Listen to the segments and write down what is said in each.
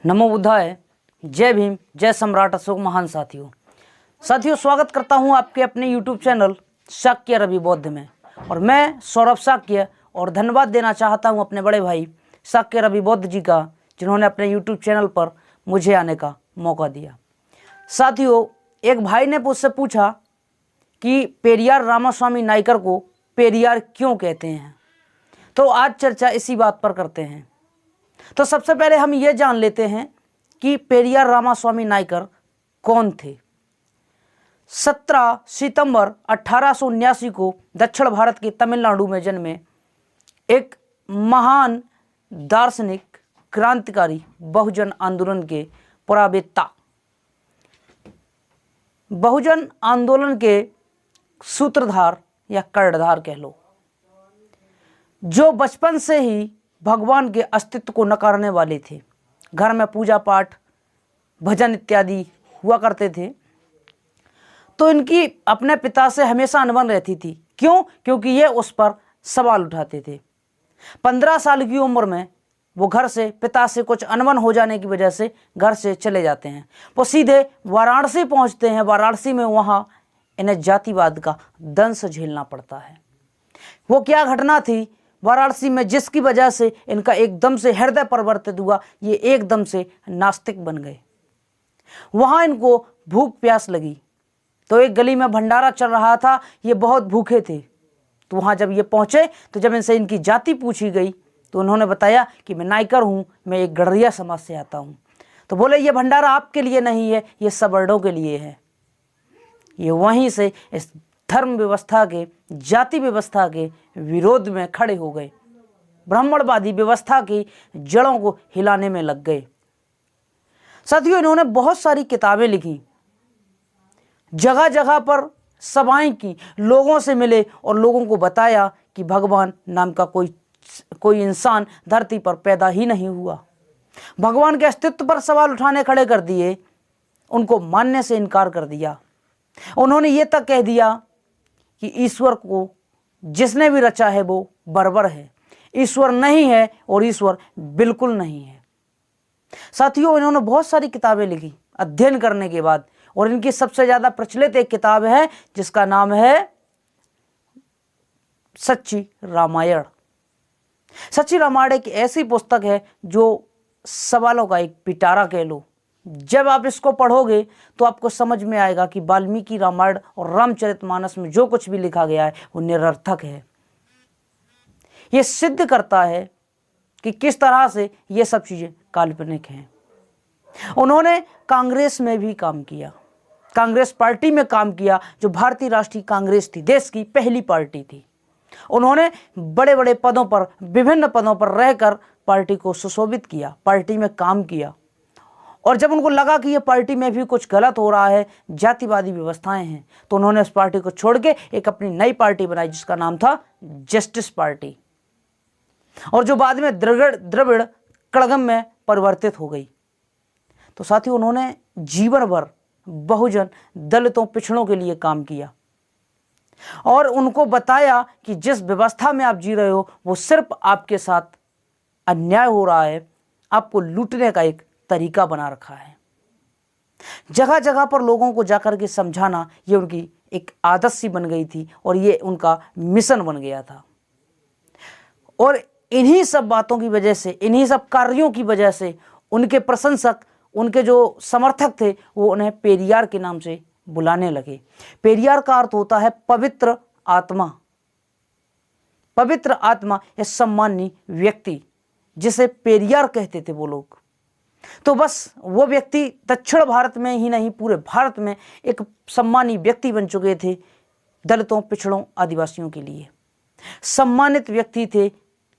नमो बुद्धाय। जय भीम, जय सम्राट अशोक महान। साथियों स्वागत करता हूं आपके अपने यूट्यूब चैनल शाक्य रवि बौद्ध में। और मैं सौरभ शाक्य और धन्यवाद देना चाहता हूं अपने बड़े भाई शाक्य रवि बौद्ध जी का, जिन्होंने अपने यूट्यूब चैनल पर मुझे आने का मौका दिया। साथियों, एक भाई ने मुझसे पूछा कि पेरियार रामास्वामी नायकर को पेरियार क्यों कहते हैं, तो आज चर्चा इसी बात पर करते हैं। तो सबसे पहले हम ये जान लेते हैं कि पेरियार रामास्वामी नायकर कौन थे। 17 सितंबर 1879 को दक्षिण भारत के तमिलनाडु में जन्मे एक महान दार्शनिक, क्रांतिकारी, बहुजन आंदोलन के पुरावेत्ता, बहुजन आंदोलन के सूत्रधार या कर्णधार कह लो, जो बचपन से ही भगवान के अस्तित्व को नकारने वाले थे। घर में पूजा पाठ, भजन इत्यादि हुआ करते थे, तो इनकी अपने पिता से हमेशा अनबन रहती थी। क्यों? क्योंकि ये उस पर सवाल उठाते थे। 15 साल की उम्र में वो घर से, पिता से कुछ अनबन हो जाने की वजह से घर से चले जाते हैं। वो सीधे वाराणसी पहुंचते हैं। वाराणसी में वहाँ इन्हें जातिवाद का दंश झेलना पड़ता है। वो क्या घटना थी वाराणसी में जिसकी वजह से इनका एकदम से हृदय परिवर्तित हुआ, ये एकदम से नास्तिक बन गए। वहाँ इनको भूख प्यास लगी, तो एक गली में भंडारा चल रहा था। ये बहुत भूखे थे, तो वहाँ जब ये पहुँचे तो जब इनसे इनकी जाति पूछी गई तो उन्होंने बताया कि मैं नायकर हूँ, मैं एक गड़रिया समाज से आता हूँ। तो बोले ये भंडारा आपके लिए नहीं है, ये सवर्णों के लिए है। ये वहीं से इस धर्म व्यवस्था के, जाति व्यवस्था के विरोध में खड़े हो गए। ब्राह्मणवादी व्यवस्था की जड़ों को हिलाने में लग गए। साथियों, इन्होंने बहुत सारी किताबें लिखी, जगह जगह पर सभाएं की, लोगों से मिले और लोगों को बताया कि भगवान नाम का कोई इंसान धरती पर पैदा ही नहीं हुआ। भगवान के अस्तित्व पर सवाल उठाने खड़े कर दिए, उनको मानने से इनकार कर दिया। उन्होंने ये तक कह दिया कि ईश्वर को जिसने भी रचा है वो बर्बर है, ईश्वर नहीं है और ईश्वर बिल्कुल नहीं है। साथियों, इन्होंने बहुत सारी किताबें लिखी अध्ययन करने के बाद, और इनकी सबसे ज़्यादा प्रचलित एक किताब है जिसका नाम है सच्ची रामायण। सच्ची रामायण एक ऐसी पुस्तक है जो सवालों का एक पिटारा कह लो। जब आप इसको पढ़ोगे तो आपको समझ में आएगा कि वाल्मीकि रामायण और रामचरितमानस में जो कुछ भी लिखा गया है वो निरर्थक है। ये सिद्ध करता है कि किस तरह से ये सब चीज़ें काल्पनिक हैं। उन्होंने कांग्रेस में भी काम किया, कांग्रेस पार्टी में काम किया, जो भारतीय राष्ट्रीय कांग्रेस थी, देश की पहली पार्टी थी। उन्होंने बड़े बड़े पदों पर, विभिन्न पदों पर रहकर पार्टी को सुशोभित किया, पार्टी में काम किया। और जब उनको लगा कि ये पार्टी में भी कुछ गलत हो रहा है, जातिवादी व्यवस्थाएं हैं, तो उन्होंने उस पार्टी को छोड़ के एक अपनी नई पार्टी बनाई जिसका नाम था जस्टिस पार्टी, और जो बाद में द्रविड़ कड़गम में परिवर्तित हो गई। तो साथियों, उन्होंने जीवन भर बहुजन, दलितों, पिछड़ों के लिए काम किया और उनको बताया कि जिस व्यवस्था में आप जी रहे हो वो सिर्फ आपके साथ अन्याय हो रहा है, आपको लूटने का एक तरीका बना रखा है। जगह जगह पर लोगों को जाकर के समझाना, ये उनकी एक आदत सी बन गई थी और ये उनका मिशन बन गया था। और इन्हीं सब बातों की वजह से, इन्हीं सब कार्यों की वजह से उनके प्रशंसक, उनके जो समर्थक थे, वो उन्हें पेरियार के नाम से बुलाने लगे। पेरियार का अर्थ होता है पवित्र आत्मा। पवित्र आत्मा या सम्मानी व्यक्ति, जिसे पेरियार कहते थे वो लोग। तो बस वो व्यक्ति दक्षिण भारत में ही नहीं, पूरे भारत में एक सम्मानी व्यक्ति बन चुके थे। दलितों, पिछड़ों, आदिवासियों के लिए सम्मानित व्यक्ति थे,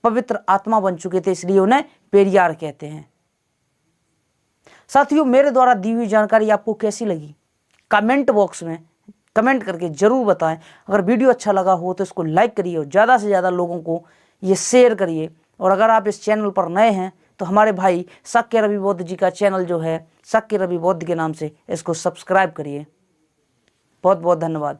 पवित्र आत्मा बन चुके थे, इसलिए उन्हें पेरियार कहते हैं। साथियों, मेरे द्वारा दी हुई जानकारी आपको कैसी लगी, कमेंट बॉक्स में कमेंट करके जरूर बताएं। अगर वीडियो अच्छा लगा हो तो इसको लाइक करिए और ज़्यादा से ज़्यादा लोगों को ये शेयर करिए। और अगर आप इस चैनल पर नए हैं तो हमारे भाई शाक्य रवि बौद्ध जी का चैनल जो है शाक्य रवि बौद्ध के नाम से, इसको सब्सक्राइब करिए। बहुत बहुत धन्यवाद।